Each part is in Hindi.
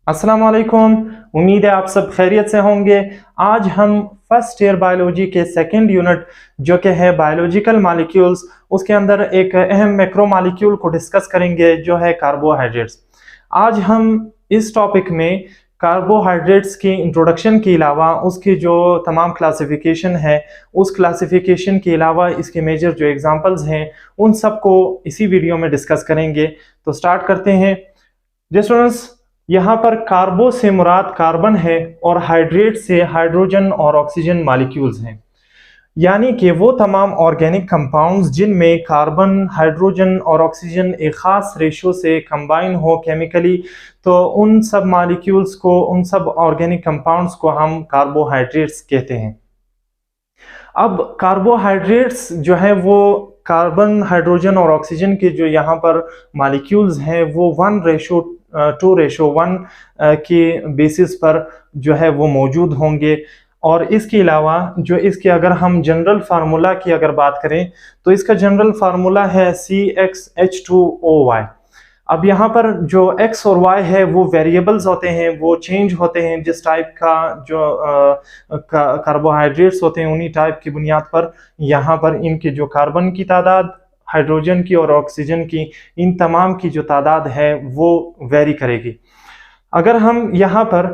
अस्सलाम वालेकुम। उम्मीद है आप सब खैरियत से होंगे। आज हम फर्स्ट ईयर बायोलॉजी के सेकंड यूनिट जो कि है बायोलॉजिकल मॉलिक्यूल्स, उसके अंदर एक अहम मैक्रो मॉलिक्यूल को डिस्कस करेंगे जो है कार्बोहाइड्रेट्स। आज हम इस टॉपिक में कार्बोहाइड्रेट्स की इंट्रोडक्शन के अलावा उसकी जो तमाम क्लासिफिकेशन है, उस क्लासिफिकेशन के अलावा इसके मेजर जो एग्जांपल्स हैं उन सब को इसी वीडियो में डिस्कस करेंगे। तो स्टार्ट करते हैं। स्टूडेंट्स, यहाँ पर कार्बो से मुराद कार्बन है और हाइड्रेट से हाइड्रोजन और ऑक्सीजन मॉलिक्यूल्स हैं, यानी कि वो तमाम ऑर्गेनिक कंपाउंड्स जिनमें कार्बन, हाइड्रोजन और ऑक्सीजन एक ख़ास रेशो से कंबाइन हो केमिकली, तो उन सब मॉलिक्यूल्स को, उन सब ऑर्गेनिक कंपाउंड्स को हम कार्बोहाइड्रेट्स कहते हैं। अब कार्बोहाइड्रेट्स जो है वो कार्बन, हाइड्रोजन और ऑक्सीजन के जो यहाँ पर मॉलिक्यूल्स हैं वो 1:2:1 के बेसिस पर जो है वो मौजूद होंगे। और इसके अलावा जो इसके अगर हम जनरल फार्मूला की अगर बात करें तो इसका जनरल फार्मूला है CxH2OY। अब यहाँ पर जो x और y है वो वेरिएबल्स होते हैं, वो चेंज होते हैं। जिस टाइप का जो कार्बोहाइड्रेट्स होते हैं उन्हीं टाइप की बुनियाद पर यहाँ पर इनकी जो कार्बन की तादाद, हाइड्रोजन की और ऑक्सीजन की, इन तमाम की जो तादाद है वो वेरी करेगी। अगर हम यहाँ पर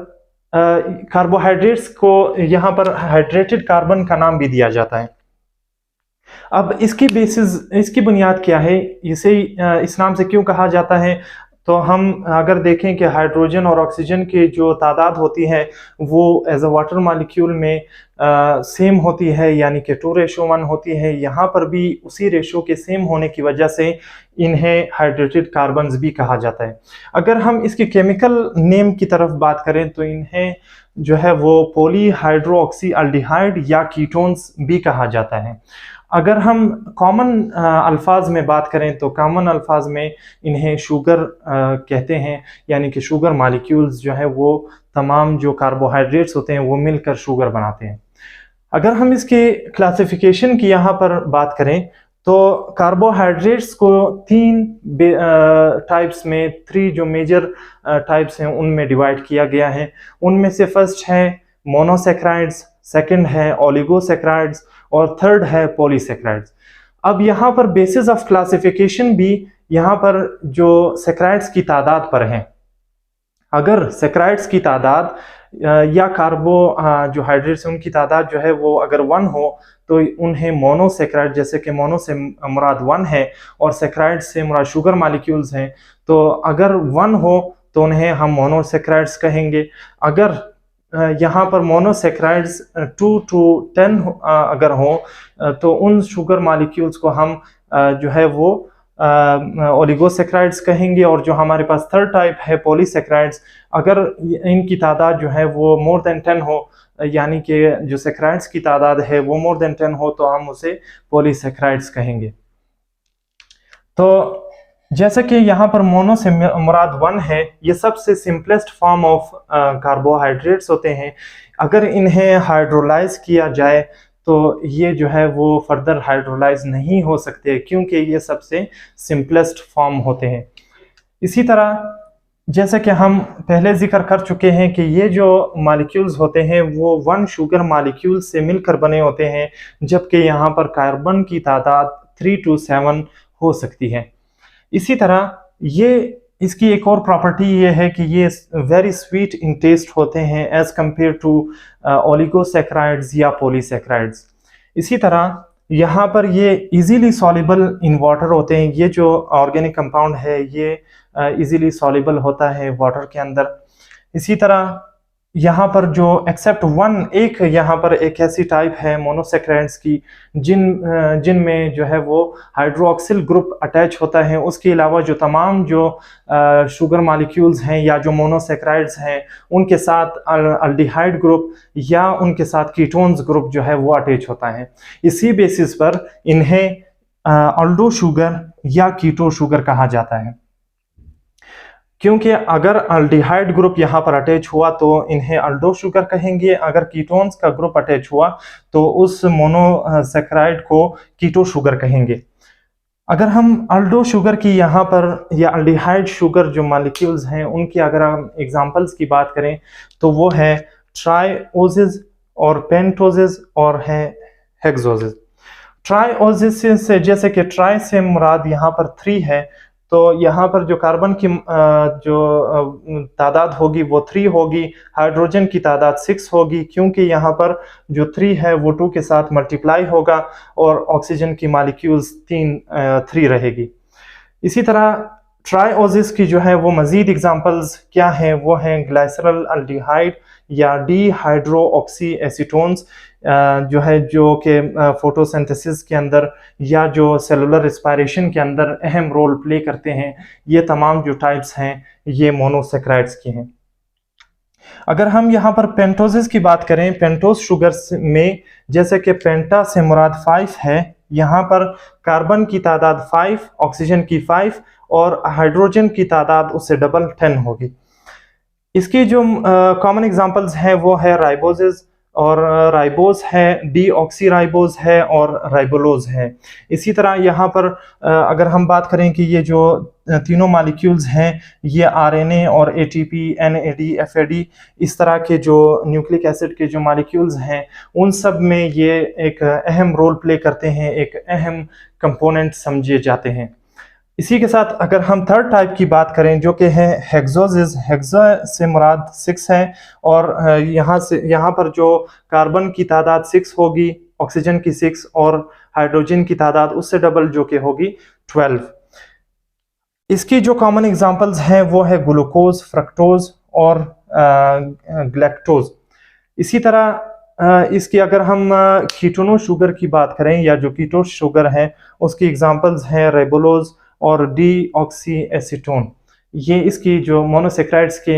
कार्बोहाइड्रेट्स को यहाँ पर हाइड्रेटेड कार्बन का नाम भी दिया जाता है। अब इसकी बेसिस, इसकी बुनियाद क्या है, इसे इस नाम से क्यों कहा जाता है, तो हम अगर देखें कि हाइड्रोजन और ऑक्सीजन की जो तादाद होती है वो एज अ वाटर मॉलिक्यूल में सेम होती है, यानी कि 2:1 होती है। यहाँ पर भी उसी रेशो के सेम होने की वजह से इन्हें हाइड्रेटेड कार्बन्स भी कहा जाता है। अगर हम इसके केमिकल नेम की तरफ बात करें तो इन्हें जो है वो पॉलीहाइड्रोक्सी अल्डिहाइड या कीटोन्स भी कहा जाता है। अगर हम कॉमन अल्फाज में बात करें तो कॉमन अल्फाज में इन्हें शुगर कहते हैं, यानी कि शुगर मॉलिक्यूल्स जो है वो तमाम जो कार्बोहाइड्रेट्स होते हैं वो मिलकर शुगर बनाते हैं। अगर हम इसके क्लासिफिकेशन की यहाँ पर बात करें तो कार्बोहाइड्रेट्स को 3 टाइप्स में, 3 जो मेजर टाइप्स हैं उनमें डिवाइड किया गया है। उनमें से फर्स्ट है मोनोसेक्राइड्स, सेकंड है ओलिगोसेक्राइड्स और थर्ड है पॉलीसेक्राइड्स। अब यहाँ पर बेसिस ऑफ क्लासिफिकेशन भी यहाँ पर जो सेक्राइड्स की तादाद पर है। अगर सेक्राइड्स की तादाद या कार्बो जो हाइड्रेट्स हैं उनकी तादाद जो है वो अगर 1 हो तो उन्हें मोनोसेक्राइड, जैसे कि मोनो से मुराद 1 है और सेक्राइड से मुराद शुगर मॉलिक्यूल्स हैं, तो अगर 1 हो तो उन्हें हम मोनोसेक्राइड्स कहेंगे। अगर यहाँ पर मोनोसेक्राइड्स 2 to 10 अगर हो तो उन शुगर मॉलिक्यूल्स को हम जो है वो ओलिगोसेक्राइड्स कहेंगे। और जो हमारे पास थर्ड टाइप है पॉलीसेक्राइड्स, अगर इनकी तादाद जो है वो मोर देन 10 हो, यानी कि जो सेक्राइड्स की तादाद है वो मोर देन 10 हो, तो हम उसे पॉलीसेक्राइड्स कहेंगे। तो जैसे कि यहाँ पर मोनो से मुराद 1 है, ये सबसे सिंपलेस्ट फॉर्म ऑफ कार्बोहाइड्रेट्स होते हैं। अगर इन्हें हाइड्रोलाइज किया जाए तो ये जो है वो फर्दर हाइड्रोलाइज नहीं हो सकते, क्योंकि ये सबसे सिंपलेस्ट फॉर्म होते हैं। इसी तरह जैसे कि हम पहले जिक्र कर चुके हैं कि ये जो मॉलिक्यूल्स होते हैं वो 1 शुगर मॉलिक्यूल से मिलकर बने होते हैं, जबकि यहाँ पर कार्बन की तादाद 3 to 7 हो सकती है। इसी तरह ये इसकी एक और प्रॉपर्टी ये है कि ये वेरी स्वीट इन टेस्ट होते हैं एज कंपेयर टू ओलिगोसेक्राइड्स या पॉलीसेक्राइड्स। इसी तरह यहाँ पर ये इजीली सॉल्युबल इन वाटर होते हैं। ये जो ऑर्गेनिक कंपाउंड है ये इजीली सॉल्युबल होता है वाटर के अंदर। इसी तरह यहाँ पर जो एक्सेप्ट 1, एक यहाँ पर एक ऐसी टाइप है मोनोसेक्राइड्स की जिनमें जो है वो हाइड्रोक्सिल ग्रुप अटैच होता है। उसके अलावा जो तमाम जो शुगर मॉलिक्यूल्स हैं या जो मोनोसेक्राइड्स हैं उनके साथ अल्डिहाइड ग्रुप या उनके साथ कीटोन्स ग्रुप जो है वो अटैच होता है। इसी बेसिस पर इन्हें अल्डो शुगर या कीटो शुगर कहा जाता है, क्योंकि अगर अल्डिहाइड ग्रुप यहाँ पर अटैच हुआ तो इन्हें अल्डो शुगर कहेंगे। अगर कीटोन्स का ग्रुप अटैच हुआ तो उस मोनोसेक्राइड को कीटो शुगर कहेंगे। अगर हम अल्डो शुगर की यहाँ पर या अल्डिहाइड शुगर जो मॉलिक्यूल्स हैं उनकी अगर हम एग्जांपल्स की बात करें तो वो है ट्राइओसिस और पेंटोसिस और है हेक्सोसिस। ट्राइओसिस से जैसे कि ट्राई से मुराद यहाँ पर 3 है, तो यहाँ पर जो कार्बन की तादाद होगी वो 3 होगी, हाइड्रोजन की तादाद 6 होगी, क्योंकि यहाँ पर जो 3 है वो 2 के साथ मल्टीप्लाई होगा और ऑक्सीजन की मॉलिक्यूल्स 3 रहेगी। इसी तरह ट्राइओसिस की जो है वो मजीद एग्जांपल्स क्या हैं, वो हैं ग्लाइसरल अल्डिहाइड या डीहाइड्रोऑक्सी एसीटोन्स जो है, जो कि फोटोसिंथेसिस के अंदर या जो सेलुलर रिस्पायरेशन के अंदर अहम रोल प्ले करते हैं। ये तमाम जो टाइप्स हैं ये मोनोसेक्राइड्स की हैं। अगर हम यहाँ पर पेंटोसिस की बात करें, पेंटोस शुगर में जैसे कि पेंटा से मुराद 5 है, यहाँ पर कार्बन की तादाद 5, ऑक्सीजन की 5 और हाइड्रोजन की तादाद उससे डबल 10 होगी। इसकी जो कॉमन एग्जांपल्स हैं वो है राइबोसिस और राइबोस है, डीऑक्सीराइबोस है और राइबोलोज है। इसी तरह यहाँ पर अगर हम बात करें कि ये जो तीनों मॉलिक्यूल्स हैं ये आरएनए और एटीपी, एनएडी, एफएडी इस तरह के जो न्यूक्लिक एसिड के जो मॉलिक्यूल्स हैं उन सब में ये एक अहम रोल प्ले करते हैं, एक अहम कंपोनेंट समझे जाते हैं। इसी के साथ अगर हम थर्ड टाइप की बात करें जो कि है हेक्सोसिस, हेक्सा से मुराद 6 है और यहाँ पर जो कार्बन की तादाद 6 होगी, ऑक्सीजन की 6 और हाइड्रोजन की तादाद उससे डबल जो कि होगी 12। इसकी जो कॉमन एग्जांपल्स हैं वो है ग्लूकोज, फ्रक्टोज और ग्लैक्टोज। इसी तरह इसकी अगर हम कीटोनो शुगर की बात करें या जो कीटो शुगर है उसकी एग्जांपल्स हैं रेबोलोज और डीऑक्सी एसीटोन। ये इसकी जो मोनोसेक्राइड्स के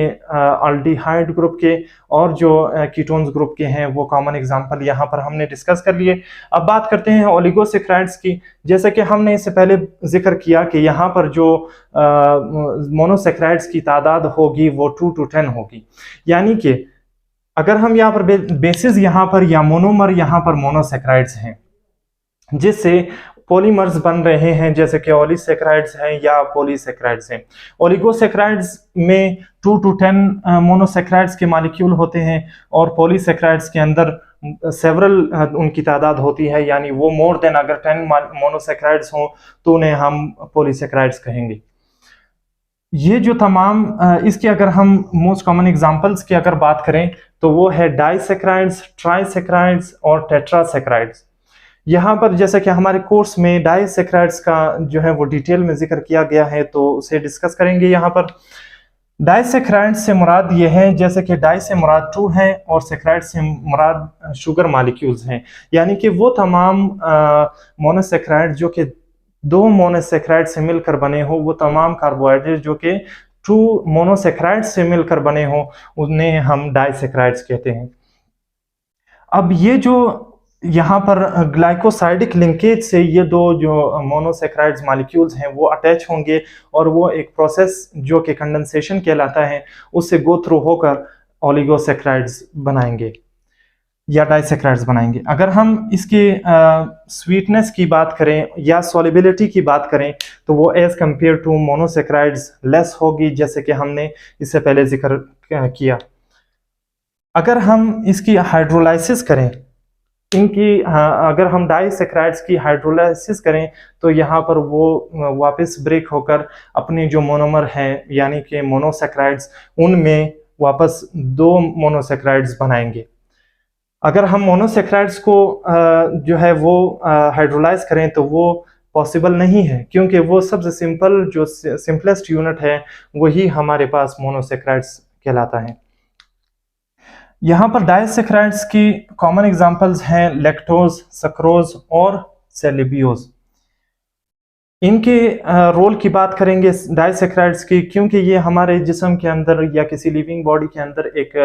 अल्डिहाइड ग्रुप के और जो कीटोन्स ग्रुप के हैं वो कॉमन एग्जांपल यहाँ पर हमने डिस्कस कर लिए। अब बात करते हैं ओलिगोसेक्राइड्स की। जैसे कि हमने इससे पहले जिक्र किया कि यहाँ पर जो मोनोसेक्राइड्स की तादाद होगी वो 2 to 10 होगी, यानी कि अगर हम यहाँ पर बेसिस यहाँ पर या मोनोमर यहाँ पर मोनोसेक्राइड्स हैं जिससे पॉलीमर्स बन रहे हैं, जैसे कि ओलिसेक्राइड्स हैं या पॉलीसेक्राइड्स हैं। ओलिगोसेक्राइड्स में 2 to 10 मोनोसेक्राइड्स के मॉलिक्यूल होते हैं और पॉलीसेक्राइड्स के अंदर सेवरल उनकी तादाद होती है, यानी वो मोर देन अगर 10 मोनोसेक्राइड्स हों तो उन्हें हम पॉलीसेक्राइड्स कहेंगे। ये जो तमाम इसके अगर हम मोस्ट कॉमन एग्जांपल्स की अगर बात करें तो वो है डाइसेक्राइड्स, ट्राइसेक्राइड्स और टेट्रासेक्राइड्स। यहाँ पर जैसे कि हमारे कोर्स में डाइसेक्राइड्स का जो है वो डिटेल में जिक्र किया गया है तो उसे डिस्कस करेंगे। यहाँ पर डाइसेक्राइड्स से मुराद ये है, जैसे कि डाई से मुराद 2 है और सेक्राइड से मुराद शुगर मॉलिक्यूल्स हैं, यानी कि वो तमाम मोनोसेक्राइड जो कि 2 मोनोसेक्राइड से मिलकर बने हो, वो तमाम कार्बोहाइड्रेट जो कि 2 मोनोसेक्राइड से मिलकर बने हो उन्हें हम डाइसेक्राइड्स कहते हैं। अब ये जो यहाँ पर ग्लाइकोसाइडिक लिंकेज से ये 2 जो मोनोसेक्राइड्स मॉलिक्यूल्स हैं वो अटैच होंगे और वो एक प्रोसेस जो कि कंडेंसेशन कहलाता है उससे गो थ्रू होकर ओलिगोसेक्राइड्स बनाएंगे या डाइसेक्राइड्स बनाएंगे। अगर हम इसके स्वीटनेस की बात करें या सॉल्युबिलिटी की बात करें तो वो as compare to monosaccharides less होगी, जैसे कि हमने इससे पहले जिक्र किया। अगर हम इसकी हाइड्रोलाइसिस करें, अगर हम डाइसेक्राइड्स की हाइड्रोलाइसिस करें तो यहाँ पर वो वापस ब्रेक होकर अपने जो मोनोमर हैं यानी कि मोनोसेक्राइड्स उनमें वापस 2 मोनोसेक्राइड्स बनाएंगे। अगर हम मोनोसेक्राइड्स को जो है वो हाइड्रोलाइज करें तो वो पॉसिबल नहीं है, क्योंकि वो सबसे सिंपल जो सिंपलेस्ट यूनिट है वही हमारे पास मोनोसेक्राइड्स कहलाता है। यहाँ पर डाइसेक्राइड्स की कॉमन एग्जांपल्स हैं लैक्टोज, सक्रोज और सेल्यूलोज। इनके रोल की बात करेंगे डाइसेक्राइड्स की, क्योंकि ये हमारे जिस्म के अंदर या किसी लिविंग बॉडी के अंदर एक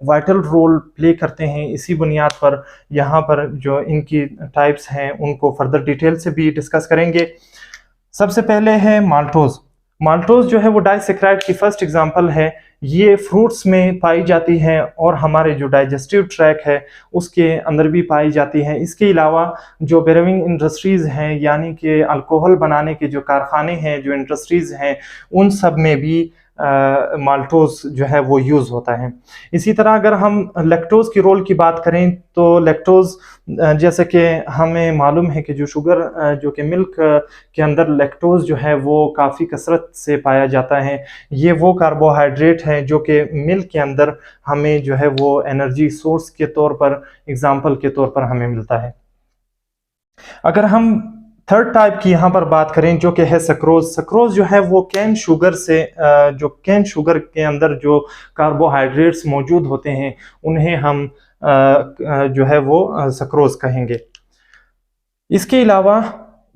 वाइटल रोल प्ले करते हैं। इसी बुनियाद पर यहाँ पर जो इनकी टाइप्स हैं उनको फर्दर डिटेल से भी डिस्कस करेंगे। सबसे पहले है माल्टोज। माल्टोज जो है वो डाइसेक्राइड की फर्स्ट एग्जांपल है। ये फ्रूट्स में पाई जाती है और हमारे जो डाइजेस्टिव ट्रैक है उसके अंदर भी पाई जाती है। इसके अलावा जो ब्रेविंग इंडस्ट्रीज़ हैं, यानी कि अल्कोहल बनाने के जो कारखाने हैं, जो इंडस्ट्रीज़ हैं, उन सब में भी माल्टोज जो है वो यूज़ होता है। इसी तरह अगर हम लैक्टोज की रोल की बात करें तो लैक्टोज जैसे कि हमें मालूम है कि जो शुगर जो कि मिल्क के अंदर लैक्टोज जो है वो काफ़ी कसरत से पाया जाता है। ये वो कार्बोहाइड्रेट है जो कि मिल्क के अंदर हमें जो है वो एनर्जी सोर्स के तौर पर, एग्जाम्पल के तौर पर हमें मिलता है। अगर हम थर्ड टाइप की यहाँ पर बात करें जो कि है सक्रोज। सक्रोज जो है वो कैन शुगर से जो कैन शुगर के अंदर जो कार्बोहाइड्रेट्स मौजूद होते हैं उन्हें हम जो है वो सक्रोज कहेंगे। इसके अलावा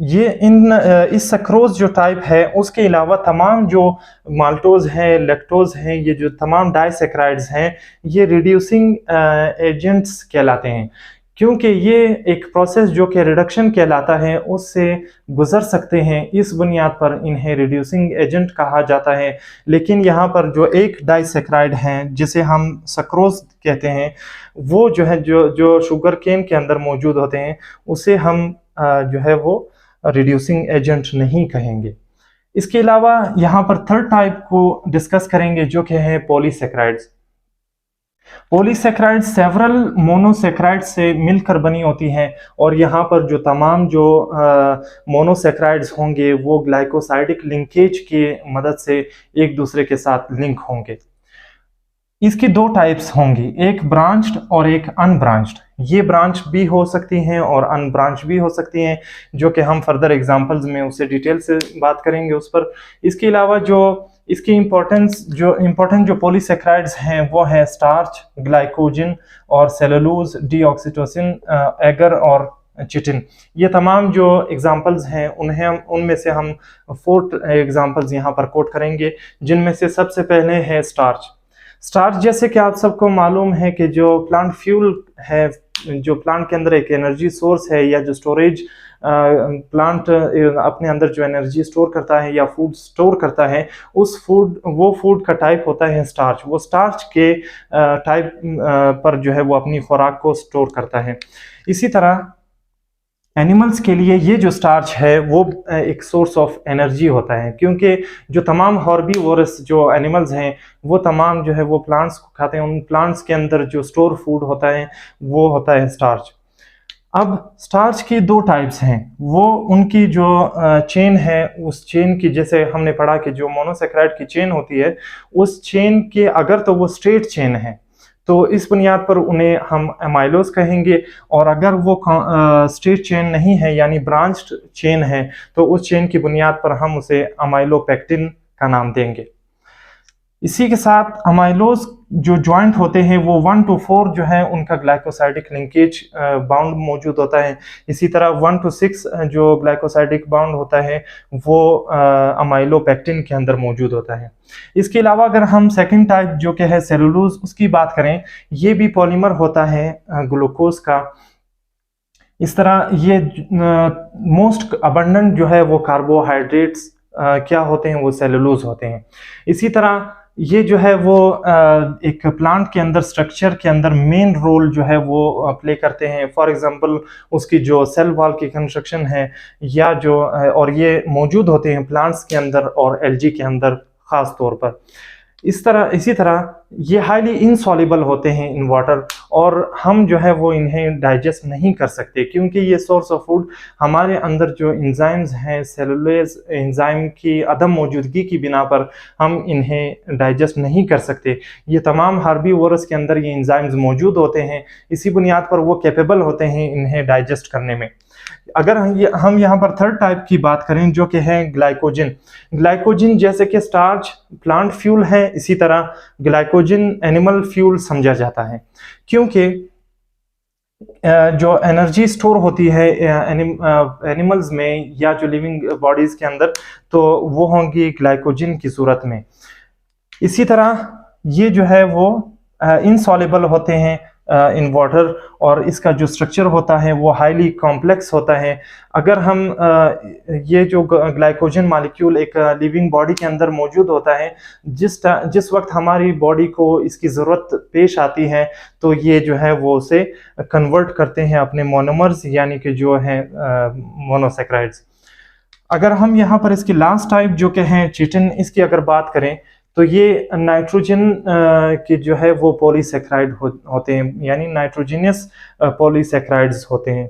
ये इस सक्रोज जो टाइप है उसके अलावा तमाम जो माल्टोज हैं, लैक्टोज हैं, ये जो तमाम डाइसेक्राइड्स हैं, ये रिड्यूसिंग एजेंट्स कहलाते हैं, क्योंकि ये एक प्रोसेस जो कि रिडक्शन कहलाता है उससे गुजर सकते हैं। इस बुनियाद पर इन्हें रिड्यूसिंग एजेंट कहा जाता है। लेकिन यहाँ पर जो एक डाइसेक्राइड हैं जिसे हम सक्रोज कहते हैं, वो जो है जो शुगर केन के अंदर मौजूद होते हैं, उसे हम जो है वो रिड्यूसिंग एजेंट नहीं कहेंगे। इसके अलावा यहाँ पर थर्ड टाइप को डिस्कस करेंगे जो कि है पॉलीसेक्राइड्स। पॉलीसेक्राइड सेवरल मोनोसेक्राइड से मिलकर बनी होती हैं और यहाँ पर जो तमाम जो मोनोसेक्राइड्स होंगे वो ग्लाइकोसाइडिक लिंकेज की मदद से एक दूसरे के साथ लिंक होंगे। इसकी दो टाइप्स होंगी, एक ब्रांच्ड और एक अनब्रांच्ड। ये ब्रांच भी हो सकती हैं और अनब्रांच भी हो सकती हैं, जो कि हम फर्दर एग्जांपल्स में उससे डिटेल से बात करेंगे उस पर। इसके अलावा जो इसकी इम्पोर्टेंट जो पॉलीसेक्राइड्स हैं वो है स्टार्च, ग्लाइकोजन और सेलुलोज, डीऑक्सीटोसिन, एगर और चिटिन। ये तमाम जो एग्जांपल्स हैं उनमें से हम 4 एग्जांपल्स यहाँ पर कोट करेंगे, जिनमें से सबसे पहले है स्टार्च। स्टार्च जैसे कि आप सबको मालूम है कि जो प्लांट फ्यूल है, जो प्लांट के अंदर एक एनर्जी सोर्स है या जो स्टोरेज प्लांट अपने अंदर जो एनर्जी स्टोर करता है या फूड स्टोर करता है, वो फूड का टाइप होता है स्टार्च। वो स्टार्च के टाइप पर जो है वो अपनी खुराक को स्टोर करता है। इसी तरह एनिमल्स के लिए ये जो स्टार्च है वो एक सोर्स ऑफ एनर्जी होता है, क्योंकि जो तमाम हॉर्बीवोरस जो एनिमल्स हैं वो तमाम जो है वो प्लांट्स को खाते हैं। उन प्लांट्स के अंदर जो स्टोर फूड होता है वो होता है स्टार्च। अब स्टार्च की 2 टाइप्स हैं। वो उनकी जो चेन है, उस चेन की, जैसे हमने पढ़ा कि जो मोनोसेक्राइड की चेन होती है, उस चेन के अगर तो वो स्ट्रेट चेन है तो इस बुनियाद पर उन्हें हम अमाइलोज कहेंगे, और अगर वो स्ट्रेट चेन नहीं है यानी ब्रांच्ड चेन है तो उस चेन की बुनियाद पर हम उसे अमाइलोपेक्टिन का नाम देंगे। इसी के साथ अमाइलोज जो जॉइंट होते हैं वो 1 to 4 जो है उनका ग्लाइकोसाइडिक लिंकेज बाउंड मौजूद होता है। इसी तरह 1 to 6 जो ग्लाइकोसाइडिक बाउंड होता है वो अमाइलोपेक्टिन के अंदर मौजूद होता है। इसके अलावा अगर हम सेकंड टाइप जो कि है सेलुलोज उसकी बात करें, ये भी पॉलीमर होता है ग्लूकोज का। इस तरह ये मोस्ट अबंडेंट जो है वो कार्बोहाइड्रेट्स क्या होते हैं, वो सेलुलोज होते हैं। इसी तरह ये जो है वो एक प्लांट के अंदर स्ट्रक्चर के अंदर मेन रोल जो है वो प्ले करते हैं। फॉर एग्जांपल उसकी जो सेल वॉल की कंस्ट्रक्शन है या जो और ये मौजूद होते हैं प्लांट्स के अंदर और एल्गी के अंदर खास तौर पर। इसी तरह ये हाईली इनसॉल्युबल होते हैं इन वाटर, और हम जो है वो इन्हें डाइजेस्ट नहीं कर सकते, क्योंकि ये सोर्स ऑफ फूड हमारे अंदर जो एंजाइम्स हैं, सेलुलोज एंजाइम की अदम मौजूदगी की बिना पर हम इन्हें डाइजेस्ट नहीं कर सकते। ये तमाम हर्बीवोरस के अंदर ये एंजाइम्स मौजूद होते हैं, इसी बुनियाद पर वो कैपेबल होते हैं इन्हें डाइजेस्ट करने में। अगर हम यहाँ पर थर्ड टाइप की बात करें जो कि है ग्लाइकोजन। ग्लाइकोजन जैसे कि स्टार्च प्लांट फ्यूल है, इसी तरह ग्लाइकोजन एनिमल फ्यूल समझा जाता है, क्योंकि जो एनर्जी स्टोर होती है एनिमल्स में या जो लिविंग बॉडीज के अंदर, तो वो होंगी ग्लाइकोजन की सूरत में। इसी तरह ये जो है वो इनसॉल्युबल होते हैं इन वाटर, और इसका जो स्ट्रक्चर होता है वो हाईली कॉम्प्लेक्स होता है। अगर हम ये जो ग्लाइकोजन मॉलिक्यूल एक लिविंग बॉडी के अंदर मौजूद होता है, जिस वक्त हमारी बॉडी को इसकी ज़रूरत पेश आती है तो ये जो है वो उसे कन्वर्ट करते हैं अपने मोनोमर्स, यानी कि जो है मोनोसेक्राइड्स। अगर हम यहाँ पर इसकी लास्ट टाइप जो कि है चिटिन, इसकी अगर बात करें तो ये नाइट्रोजन के जो है वो पॉलीसेक्राइड होते हैं, यानी नाइट्रोजनियस पॉलीसेक्राइड्स होते हैं।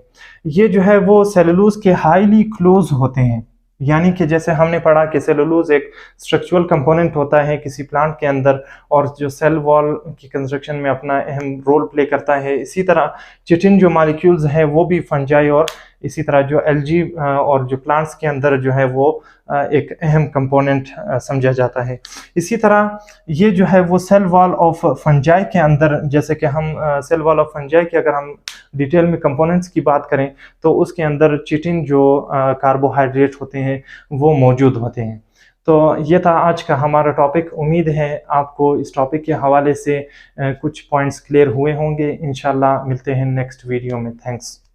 ये जो है वो सेलुलोज के हाईली क्लोज होते हैं, यानी कि जैसे हमने पढ़ा कि सेलुलोज एक स्ट्रक्चरल कंपोनेंट होता है किसी प्लांट के अंदर और जो सेल वॉल की कंस्ट्रक्शन में अपना अहम रोल प्ले करता है, इसी तरह चिटिन जो मॉलिक्यूल्स हैं वो भी फंजाई और इसी तरह जो एल्गी और जो प्लांट्स के अंदर जो है वो एक अहम कंपोनेंट समझा जाता है। इसी तरह ये जो है वो सेल वॉल ऑफ फंजाई के अंदर, जैसे कि हम सेल वॉल ऑफ फंजाई की अगर हम डिटेल में कंपोनेंट्स की बात करें तो उसके अंदर चिटिन जो कार्बोहाइड्रेट होते हैं वो मौजूद होते हैं। तो ये था आज का हमारा टॉपिक। उम्मीद है आपको इस टॉपिक के हवाले से कुछ पॉइंट्स क्लियर हुए होंगे। इंशाल्लाह मिलते हैं नेक्स्ट वीडियो में। थैंक्स।